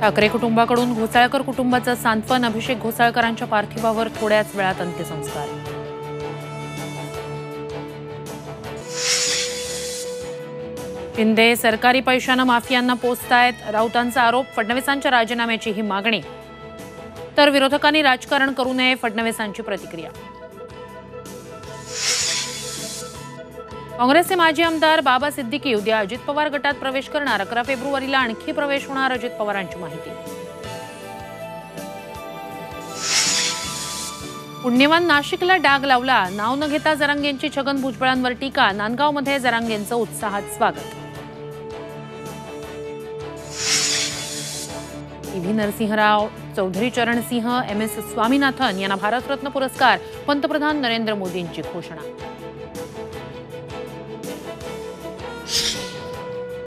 ठाकरे कुटुंबाकडून घोसाळकर कुटुंबाचं सांत्वन, अभिषेक घोसाळकरांच्या पार्थिवावर थोड्याच वेळात अंत्यसंस्कार। शिंदे सरकारी पैशानं माफियांना पोचतायत, राऊतांचा आरोप। फडणवीसांच्या राजीनाम्याची ही मागणी, तर विरोधकांनी राजकारण करू नये, फडणवीसांची प्रतिक्रिया। काँग्रेसचे माजी आमदार बाबा सिद्दीकी उद्या अजित पवार गटात प्रवेश करणार। 11 फेब्रुवारीला आणखी प्रवेश होणार, अजित पवारांची माहिती। पुण्यवान नाशिकला डाग लावला, नाव न घेता जरांगेंची छगन भुजबळांवर टीका। नांदगावमध्ये जरांगेंचं उत्साहात स्वागत। व्ही नरसिंहराव, चौधरी चरण सिंह, MS स्वामीनाथन यांना भारतरत्न पुरस्कार। पंतप्रधान नरेंद्र मोदींची घोषणा।